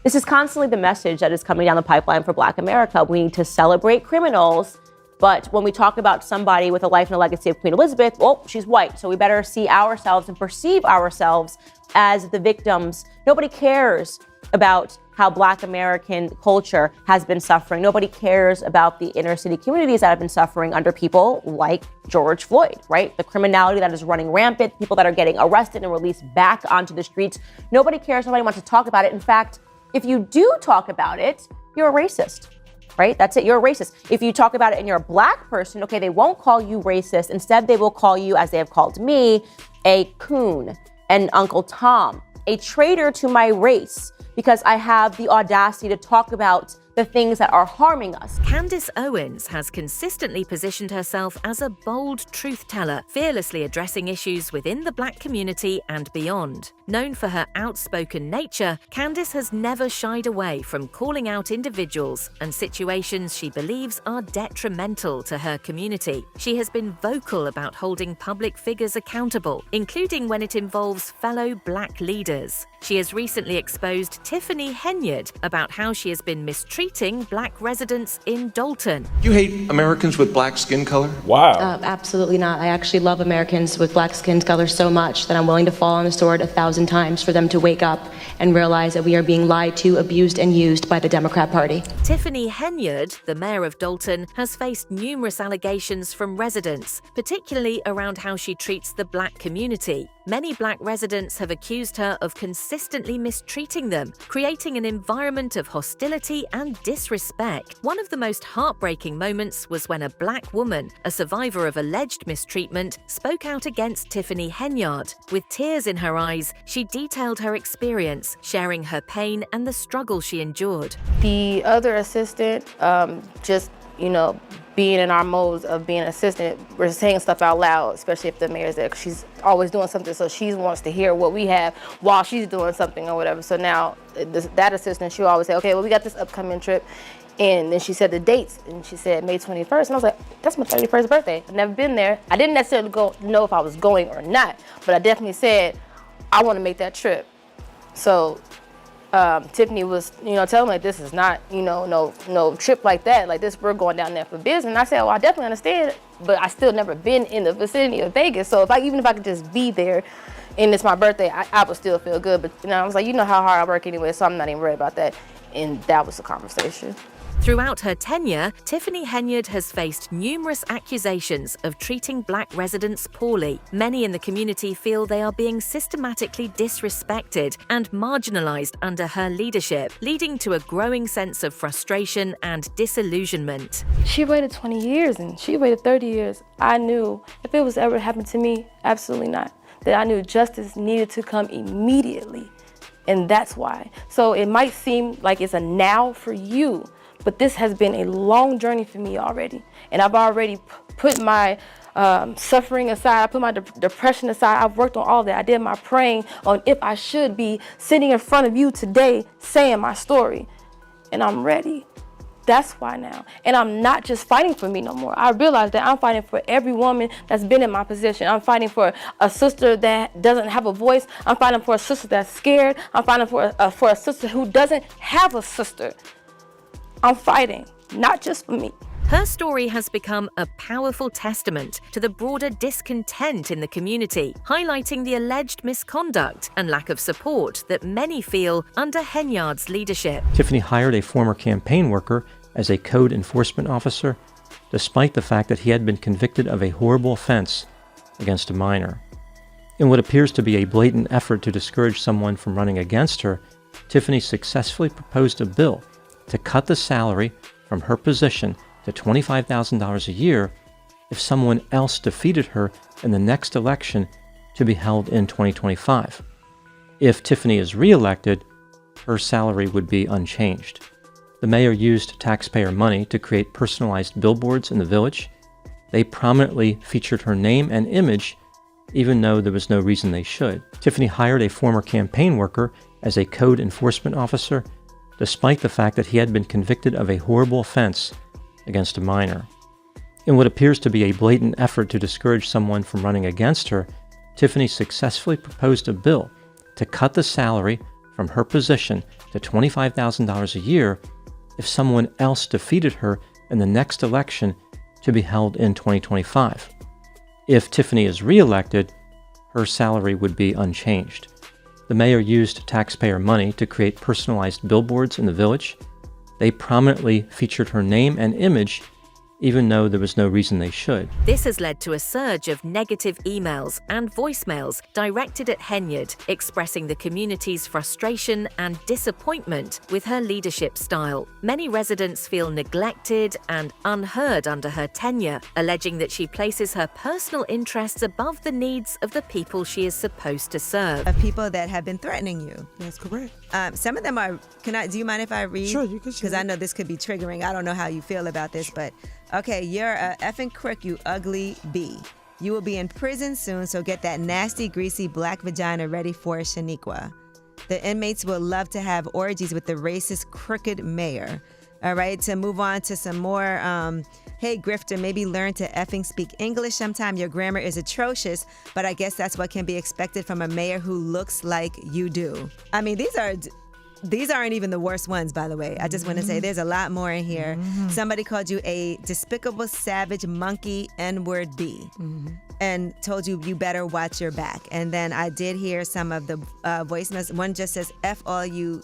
This is constantly the message that is coming down the pipeline for Black America. We need to celebrate criminals, but when we talk about somebody with a life and a legacy of Queen Elizabeth, well, she's white, so we better see ourselves and perceive ourselves as the victims. Nobody cares about how Black American culture has been suffering. Nobody cares about the inner city communities that have been suffering under people like George Floyd, right? The criminality that is running rampant, people that are getting arrested and released back onto the streets. Nobody cares. Nobody wants to talk about it. In fact, if you do talk about it, you're a racist, right? That's it. You're a racist. If you talk about it and you're a Black person, okay, they won't call you racist. Instead, they will call you, as they have called me, a coon, an Uncle Tom, a traitor to my race, because I have the audacity to talk about the things that are harming us. Candace Owens has consistently positioned herself as a bold truth teller, fearlessly addressing issues within the Black community and beyond. Known for her outspoken nature, Candace has never shied away from calling out individuals and situations she believes are detrimental to her community. She has been vocal about holding public figures accountable, including when it involves fellow Black leaders. She has recently exposed Tiffany Henyard about how she has been mistreating Black residents in Dolton. You hate Americans with Black skin color? Wow. Absolutely not. I actually love Americans with Black skin color so much that I'm willing to fall on the sword 1,000 times for them to wake up and realize that we are being lied to, abused, and used by the Democrat Party. Tiffany Henyard, the mayor of Dolton, has faced numerous allegations from residents, particularly around how she treats the Black community. Many Black residents have accused her of consistently mistreating them, creating an environment of hostility and disrespect. One of the most heartbreaking moments was when a Black woman, a survivor of alleged mistreatment, spoke out against Tiffany Henyard. With tears in her eyes, she detailed her experience, sharing her pain and the struggle she endured. The other assistant, being in our modes of being an assistant, we're saying stuff out loud, especially if the mayor's there, 'cause she's always doing something, so she wants to hear what we have while she's doing something or whatever. So now that assistant, she'll always say, okay, well, we got this upcoming trip. And then she said the dates, and she said May 21st. And I was like, that's my 31st birthday. I've never been there. I didn't necessarily know if I was going or not, but I definitely said, I want to make that trip. So Tiffany was, telling me like, this is not, no trip like that. Like this, we're going down there for business. And I said, well, I definitely understand, but I still never been in the vicinity of Vegas. So even if I could just be there and it's my birthday, I would still feel good. But I was like, you know how hard I work anyway, so I'm not even worried about that. And that was the conversation. Throughout her tenure, Tiffany Henyard has faced numerous accusations of treating Black residents poorly. Many in the community feel they are being systematically disrespected and marginalized under her leadership, leading to a growing sense of frustration and disillusionment. She waited 20 years and she waited 30 years. I knew if it was ever happened to me, absolutely not, that I knew justice needed to come immediately. And that's why. So it might seem like it's a now for you, but this has been a long journey for me already. And I've already put my suffering aside, I put my depression aside, I've worked on all that. I did my praying on if I should be sitting in front of you today saying my story. And I'm ready. That's why now. And I'm not just fighting for me no more. I realize that I'm fighting for every woman that's been in my position. I'm fighting for a sister that doesn't have a voice. I'm fighting for a sister that's scared. I'm fighting for a sister who doesn't have a sister. I'm fighting, not just for me. Her story has become a powerful testament to the broader discontent in the community, highlighting the alleged misconduct and lack of support that many feel under Henyard's leadership. Tiffany hired a former campaign worker as a code enforcement officer, despite the fact that he had been convicted of a horrible offense against a minor. In what appears to be a blatant effort to discourage someone from running against her, Tiffany successfully proposed a bill to cut the salary from her position to $25,000 a year if someone else defeated her in the next election to be held in 2025. If Tiffany is re-elected, her salary would be unchanged. The mayor used taxpayer money to create personalized billboards in the village. They prominently featured her name and image, even though there was no reason they should. Tiffany hired a former campaign worker as a code enforcement officer, despite the fact that he had been convicted of a horrible offense against a minor. In what appears to be a blatant effort to discourage someone from running against her, Tiffany successfully proposed a bill to cut the salary from her position to $25,000 a year if someone else defeated her in the next election to be held in 2025. If Tiffany is re-elected, her salary would be unchanged. The mayor used taxpayer money to create personalized billboards in the village. They prominently featured her name and image, even though there was no reason they should. This has led to a surge of negative emails and voicemails directed at Henyard, expressing the community's frustration and disappointment with her leadership style. Many residents feel neglected and unheard under her tenure, alleging that she places her personal interests above the needs of the people she is supposed to serve. Of people that have been threatening you. That's correct. Some of them are, do you mind if I read? Sure, you can share. Because I know this could be triggering. I don't know how you feel about this, but okay, you're a effing crook, you ugly bee. You will be in prison soon, so get that nasty, greasy black vagina ready for Shaniqua. The inmates will love to have orgies with the racist, crooked mayor. All right, to move on to some more, hey, grifter, maybe learn to effing speak English sometime. Your grammar is atrocious, but I guess that's what can be expected from a mayor who looks like you do. I mean, these aren't even the worst ones, by the way. I just want to say there's a lot more in here. Somebody called you a despicable, savage, monkey, N-word bee, and told you better watch your back. And then I did hear some of the voicemails. One just says, F all you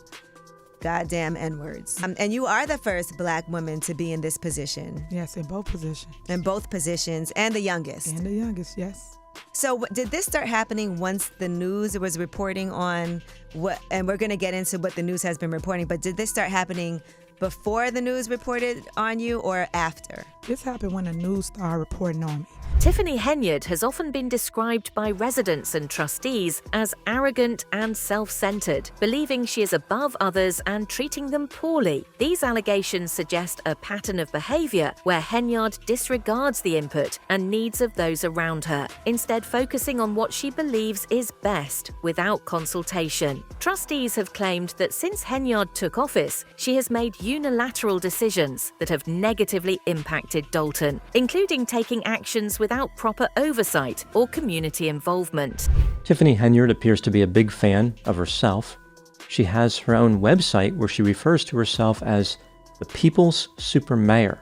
goddamn N-words. And you are the first black woman to be in this position. Yes, in both positions. In both positions, and the youngest. And the youngest, yes. So did this start happening once the news was reporting on what, and we're going to get into what the news has been reporting, but did this start happening before the news reported on you or after? This happened when the news started reporting on me. Tiffany Henyard has often been described by residents and trustees as arrogant and self-centered, believing she is above others and treating them poorly. These allegations suggest a pattern of behavior where Henyard disregards the input and needs of those around her, instead focusing on what she believes is best without consultation. Trustees have claimed that since Henyard took office, she has made unilateral decisions that have negatively impacted Dolton, including taking actions without proper oversight or community involvement. Tiffany Henyard appears to be a big fan of herself. She has her own website where she refers to herself as the People's Super Mayor.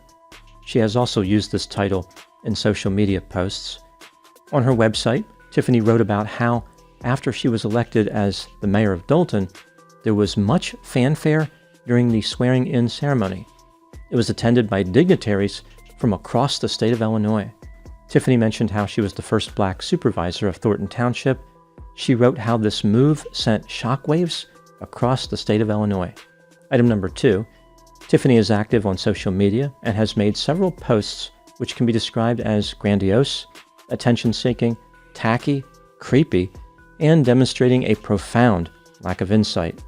She has also used this title in social media posts. On her website, Tiffany wrote about how, after she was elected as the mayor of Dolton, there was much fanfare during the swearing-in ceremony. It was attended by dignitaries from across the state of Illinois. Tiffany mentioned how she was the first black supervisor of Thornton Township. She wrote how this move sent shockwaves across the state of Illinois. Item number 2, Tiffany is active on social media and has made several posts which can be described as grandiose, attention-seeking, tacky, creepy, and demonstrating a profound lack of insight.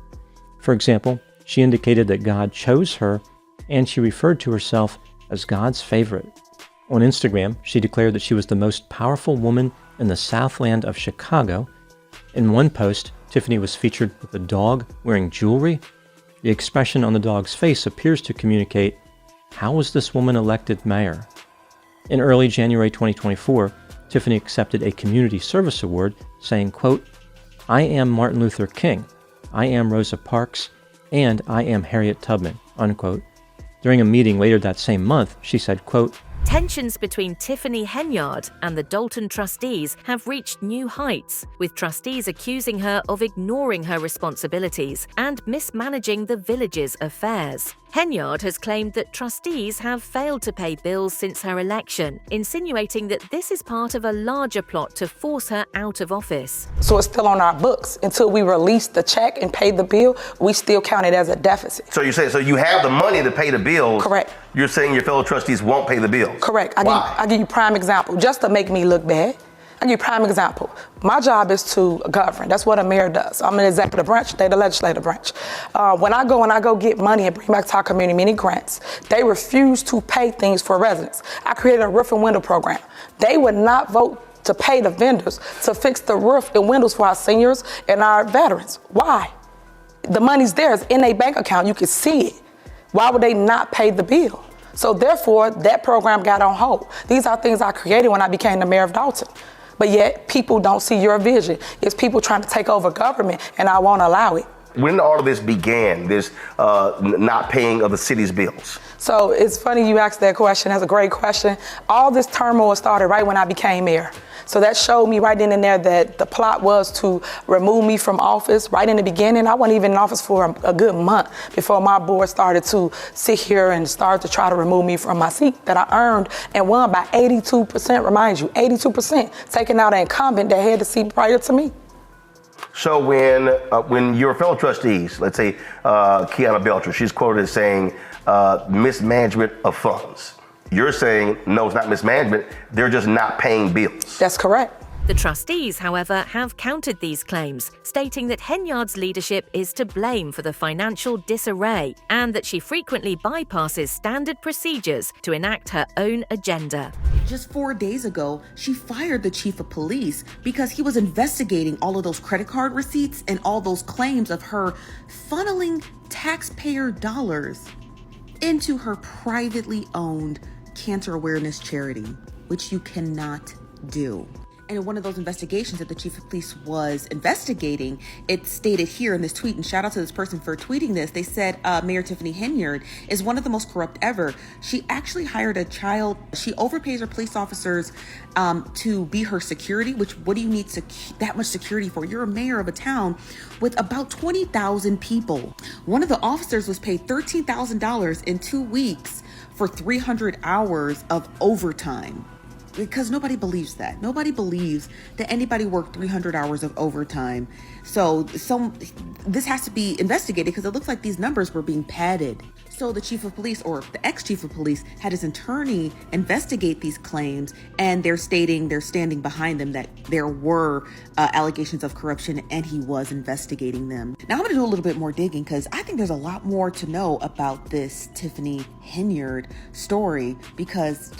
For example, she indicated that God chose her, and she referred to herself as God's favorite. On Instagram, she declared that she was the most powerful woman in the Southland of Chicago. In one post, Tiffany was featured with a dog wearing jewelry. The expression on the dog's face appears to communicate, how was this woman elected mayor? In early January 2024, Tiffany accepted a community service award saying, quote, I am Martin Luther King, I am Rosa Parks, and I am Harriet Tubman, unquote. During a meeting later that same month, she said, quote, Tensions between Tiffany Henyard and the Dolton trustees have reached new heights, with trustees accusing her of ignoring her responsibilities and mismanaging the village's affairs. Henyard has claimed that trustees have failed to pay bills since her election, insinuating that this is part of a larger plot to force her out of office. So it's still on our books. Until we release the check and pay the bill, we still count it as a deficit. So you're saying, so you have the money to pay the bills? Correct. You're saying your fellow trustees won't pay the bills? Correct. Why? I give you prime example, just to make me look bad. I give you prime example. My job is to govern. That's what a mayor does. I'm an executive branch, they're the legislative branch. When I go get money and bring back to our community, many grants, they refuse to pay things for residents. I created a roof and window program. They would not vote to pay the vendors to fix the roof and windows for our seniors and our veterans. Why? The money's there, it's in a bank account, you can see it. Why would they not pay the bill? So therefore, that program got on hold. These are things I created when I became the mayor of Dolton. But yet, people don't see your vision. It's people trying to take over government, and I won't allow it. When all of this began, this not paying of the city's bills? So it's funny you asked that question. That's a great question. All this turmoil started right when I became mayor. So that showed me right then and there that the plot was to remove me from office. Right in the beginning, I wasn't even in office for a good month before my board started to sit here and start to try to remove me from my seat that I earned and won by 82%, remind you, 82%, taking out an incumbent that had the seat prior to me. So when your fellow trustees, let's say Kiana Belcher, she's quoted as saying mismanagement of funds. You're saying, no, it's not mismanagement, they're just not paying bills. That's correct. The trustees, however, have countered these claims, stating that Henyard's leadership is to blame for the financial disarray and that she frequently bypasses standard procedures to enact her own agenda. Just 4 days ago, she fired the chief of police because he was investigating all of those credit card receipts and all those claims of her funneling taxpayer dollars into her privately owned cancer awareness charity, which you cannot do. And in one of those investigations that the chief of police was investigating, it stated here in this tweet, and shout out to this person for tweeting this, they said Mayor Tiffany Henyard is one of the most corrupt ever. She actually hired a child. She overpays her police officers to be her security, which what do you need that much security for? You're a mayor of a town with about 20,000 people. One of the officers was paid $13,000 in 2 weeks for 300 hours of overtime. Because nobody believes that. Nobody believes that anybody worked 300 hours of overtime. So this has to be investigated because it looks like these numbers were being padded. So the chief of police, or the ex-chief of police, had his attorney investigate these claims, and they're standing behind them that there were allegations of corruption, and he was investigating them. Now I'm going to do a little bit more digging because I think there's a lot more to know about this Tiffany Henyard story because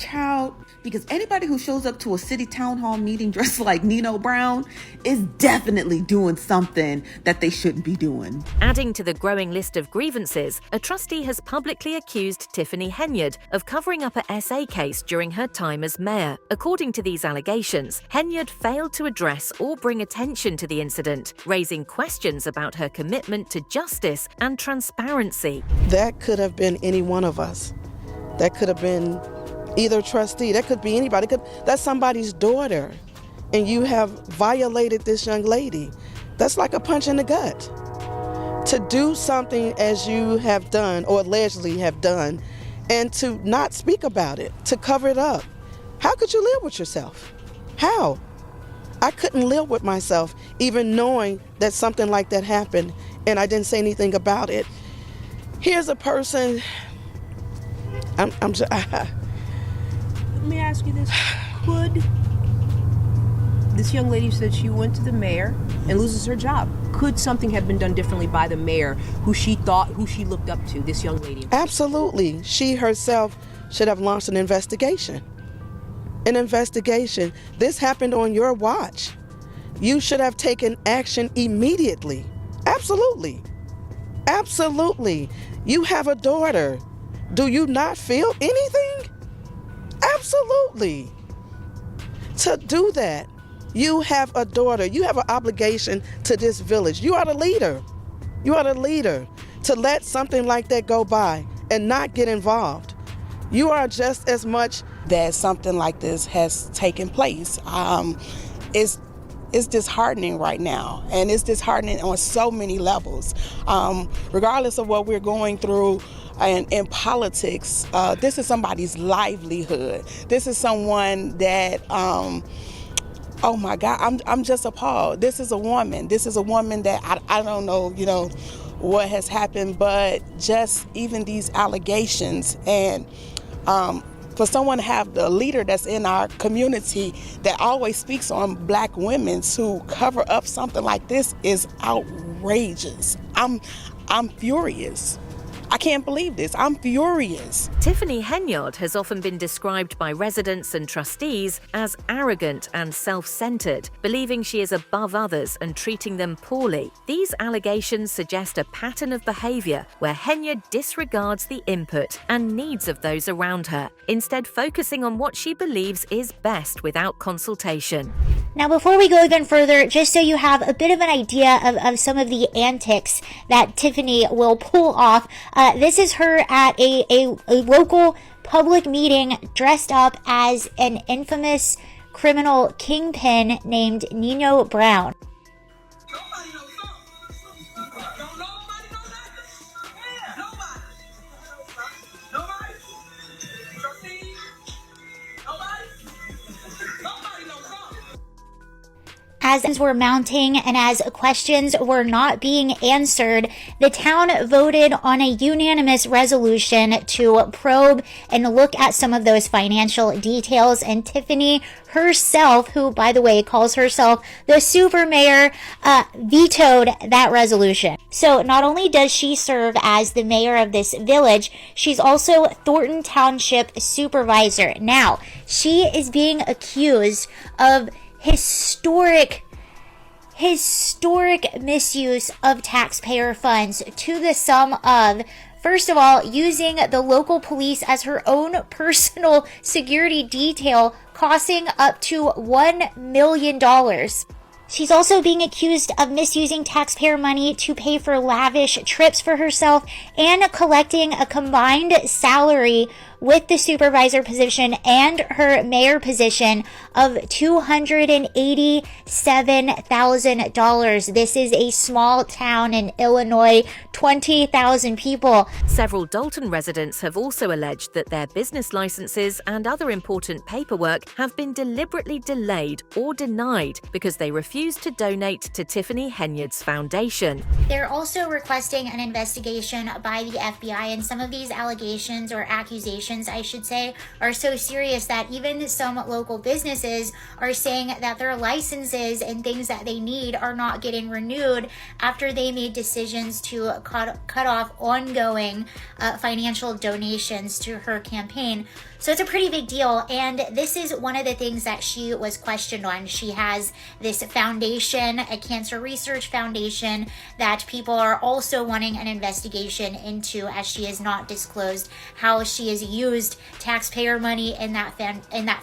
anybody who shows up to a city town hall meeting dressed like Nino Brown is definitely doing something that they shouldn't be doing. Adding to the growing list of grievances, a trustee has publicly accused Tiffany Henyard of covering up a SA case during her time as mayor. According to these allegations, Henyard failed to address or bring attention to the incident, raising questions about her commitment to justice and transparency. That could have been any one of us. That could have been either trustee. That could be anybody. That's somebody's daughter, and you have violated this young lady. That's like a punch in the gut. To do something as you have done or allegedly have done and to not speak about it, to cover it up. How could you live with yourself? How? I couldn't live with myself even knowing that something like that happened and I didn't say anything about it. Here's a person, Let me ask you this. Could this young lady said she went to the mayor and loses her job? Could something have been done differently by the mayor who she looked up to, this young lady? Absolutely. She herself should have launched an investigation. An investigation. This happened on your watch. You should have taken action immediately. Absolutely. Absolutely. You have a daughter. Do you not feel anything? Absolutely. To do that, you have a daughter. You have an obligation to this village. You are the leader. You are the leader. To let something like that go by and not get involved. You are just as much that something like this has taken place. It's disheartening right now, and it's disheartening on so many levels. Regardless of what we're going through in politics, this is somebody's livelihood. This is someone that, oh my God, I'm just appalled. This is a woman. This is a woman that I don't know, what has happened, but just even these allegations and for someone to have the leader that's in our community that always speaks on Black women to cover up something like this is outrageous. I'm furious. I can't believe this. I'm furious. Tiffany Henyard has often been described by residents and trustees as arrogant and self-centered, believing she is above others and treating them poorly. These allegations suggest a pattern of behavior where Henyard disregards the input and needs of those around her, instead focusing on what she believes is best without consultation. Now, before we go even further, just so you have a bit of an idea of some of the antics that Tiffany will pull off, this is her at a local public meeting dressed up as an infamous criminal kingpin named Nino Brown. As things were mounting and as questions were not being answered, the town voted on a unanimous resolution to probe and look at some of those financial details. And Tiffany herself, who, by the way, calls herself the super mayor, vetoed that resolution. So not only does she serve as the mayor of this village, she's also Thornton Township supervisor. Now, she is being accused of historic misuse of taxpayer funds to the sum of, first of all, using the local police as her own personal security detail, costing up to $1 million. She's also being accused of misusing taxpayer money to pay for lavish trips for herself and collecting a combined salary with the supervisor position and her mayor position of $287,000. This is a small town in Illinois, 20,000 people. Several Dolton residents have also alleged that their business licenses and other important paperwork have been deliberately delayed or denied because they refused to donate to Tiffany Henyard's foundation. They're also requesting an investigation by the FBI, and some of these allegations or accusations, I should say, are so serious that even some local businesses are saying that their licenses and things that they need are not getting renewed after they made decisions to cut off ongoing financial donations to her campaign. So it's a pretty big deal, and this is one of the things that she was questioned on. She has this foundation, a cancer research foundation, that people are also wanting an investigation into, as she has not disclosed how she has used taxpayer money in that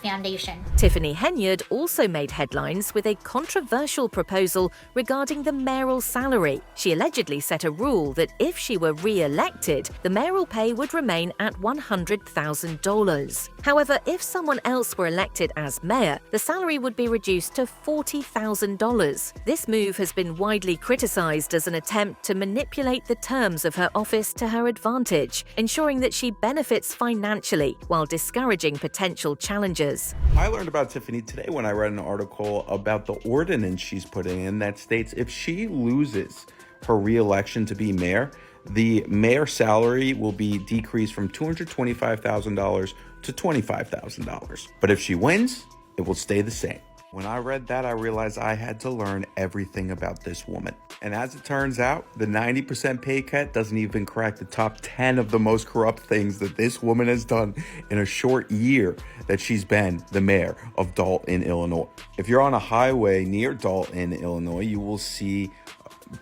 foundation. Tiffany Henyard also made headlines with a controversial proposal regarding the mayoral salary. She allegedly set a rule that if she were re-elected, the mayoral pay would remain at $100,000. However, if someone else were elected as mayor, the salary would be reduced to $40,000. This move has been widely criticized as an attempt to manipulate the terms of her office to her advantage, ensuring that she benefits financially while discouraging potential challengers. I learned about Tiffany today when I read an article about the ordinance she's putting in that states if she loses her re-election to be mayor, the mayor's salary will be decreased from $225,000 to $25,000. But if she wins, it will stay the same. When I read that, I realized I had to learn everything about this woman. And as it turns out, the 90% pay cut doesn't even crack the top 10 of the most corrupt things that this woman has done in a short year that she's been the mayor of Dolton, Illinois. If you're on a highway near Dolton, Illinois, you will see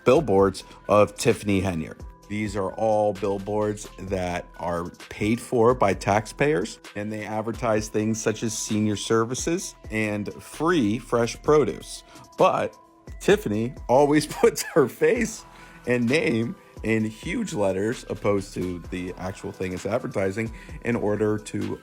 billboards of Tiffany Henyard. These are all billboards that are paid for by taxpayers, and they advertise things such as senior services and free fresh produce. But Tiffany always puts her face and name in huge letters opposed to the actual thing it's advertising in order to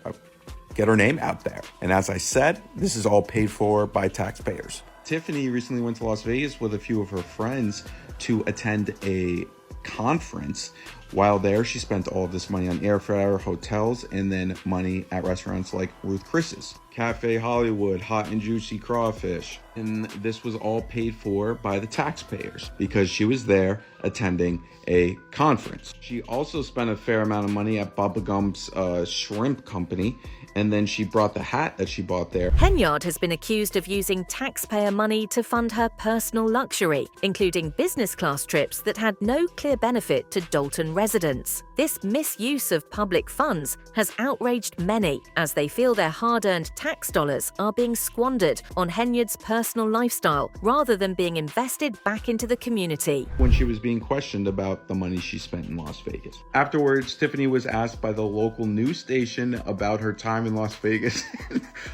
get her name out there. And as I said, this is all paid for by taxpayers. Tiffany recently went to Las Vegas with a few of her friends to attend a conference. While there, she spent all of this money on airfare, hotels, and then money at restaurants like Ruth Chris's, Cafe Hollywood, Hot and Juicy Crawfish. And this was all paid for by the taxpayers because she was there attending a conference. She also spent a fair amount of money at Bubba Gump's shrimp company, and then she brought the hat that she bought there. Henyard has been accused of using taxpayer money to fund her personal luxury, including business class trips that had no clear benefit to Dolton residents. This misuse of public funds has outraged many as they feel their hard-earned tax dollars are being squandered on Henyard's personal lifestyle rather than being invested back into the community. When she was being questioned about the money she spent in Las Vegas. Afterwards, Tiffany was asked by the local news station about her time time in Las Vegas.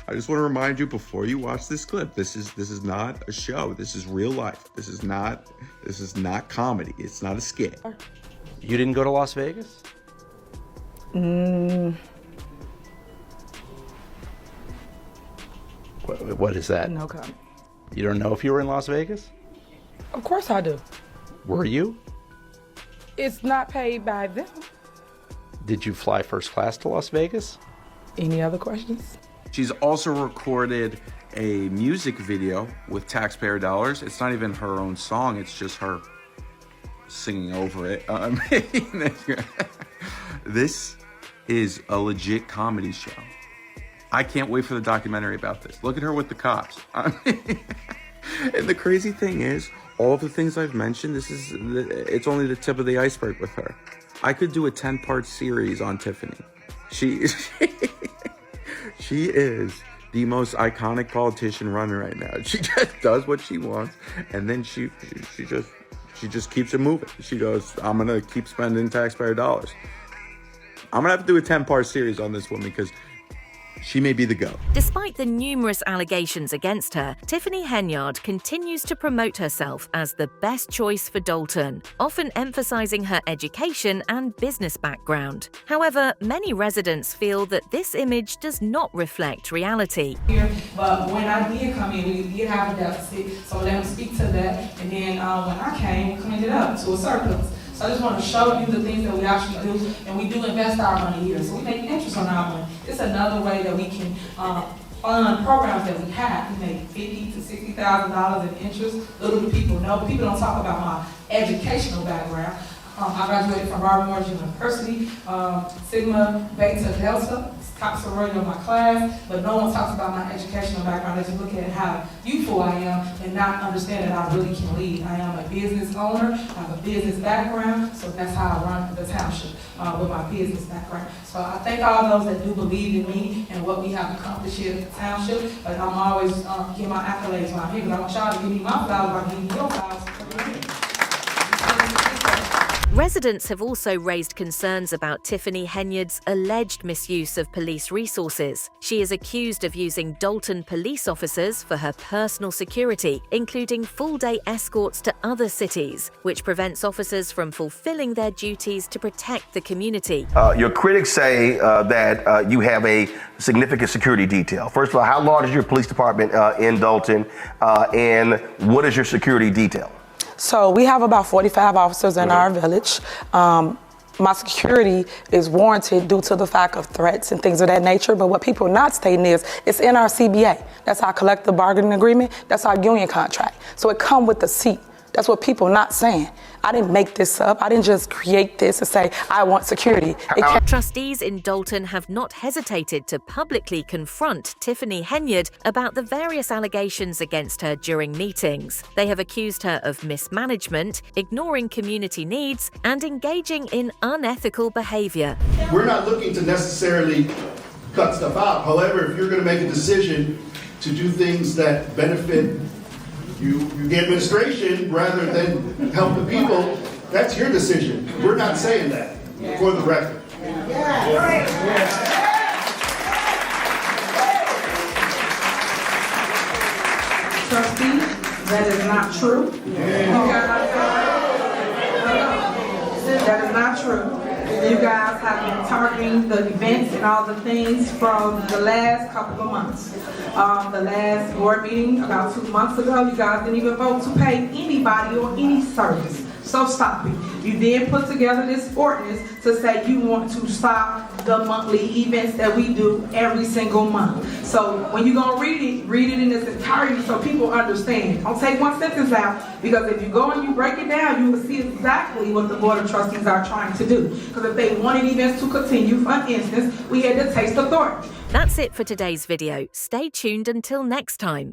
I just want to remind you before you watch this clip, this is not a show. This is real life. This is not comedy. It's not a skit. You didn't go to Las Vegas? What is that? No comment. You don't know if you were in Las Vegas? Of course I do. Were you? It's not paid by them. Did you fly first class to Las Vegas? Any other questions? She's also recorded a music video with taxpayer dollars. It's not even her own song. It's just her singing over it. This is a legit comedy show. I can't wait for the documentary about this. Look at her with the cops. And the crazy thing is, all of the things I've mentioned, it's only the tip of the iceberg with her. I could do a 10-part series on Tiffany. She is the most iconic politician running right now. She just does what she wants, and then she just keeps it moving. She goes, I'm gonna keep spending taxpayer dollars. I'm gonna have to do a 10-part series on this woman because she may be the GOAT. Despite the numerous allegations against her, Tiffany Henyard continues to promote herself as the best choice for Dolton, often emphasizing her education and business background. However, many residents feel that this image does not reflect reality. But when I did come in, we did have a deficit, so let them speak to that. And then when I came, we cleaned it up to a surplus. So I just want to show you the things that we actually do, and we do invest our money here. So we make interest on our money. It's another way that we can fund programs that we have. We make $50,000 to $60,000 in interest. Little do people know. People don't talk about my educational background. I graduated from Urbanoire University, Sigma Beta Delta, top sorority of my class, but no one talks about my educational background. They just look at how youthful I am and not understand that I really can lead. I am a business owner, I have a business background, so that's how I run the township with my business background. So I thank all those that do believe in me and what we have accomplished here at the township, but I'm always getting my accolades when I'm here, because I want y'all to give me my flowers, I give you your flowers. Residents have also raised concerns about Tiffany Henyard's alleged misuse of police resources. She is accused of using Dolton police officers for her personal security, including full-day escorts to other cities, which prevents officers from fulfilling their duties to protect the community. Your critics say that you have a significant security detail. First of all, how large is your police department in Dolton, and what is your security detail? So we have about 45 officers in our village. My security is warranted due to the fact of threats and things of that nature, but what people are not stating is it's in our CBA. That's our collective bargaining agreement. That's our union contract. So it comes with the seat. That's what people are not saying. I didn't make this up. I didn't just create this and say, I want security. Trustees in Dolton have not hesitated to publicly confront Tiffany Henyard about the various allegations against her during meetings. They have accused her of mismanagement, ignoring community needs, and engaging in unethical behavior. We're not looking to necessarily cut stuff out. However, if you're going to make a decision to do things that benefit you the administration rather than help the people, that's your decision. We're not saying that, for the record. Trustee, that is not true. That is not true. You guys have been targeting the events and all the things from the last couple of months. The last board meeting about 2 months ago, you guys didn't even vote to pay anybody or any service. So stop it. You then put together this ordinance to say you want to stop the monthly events that we do every single month. So when you're going to read it in its entirety so people understand. Don't take one sentence out, because if you go and you break it down, you will see exactly what the Board of Trustees are trying to do. Because if they wanted events to continue, for instance, we had the Taste Authority. That's it for today's video. Stay tuned until next time.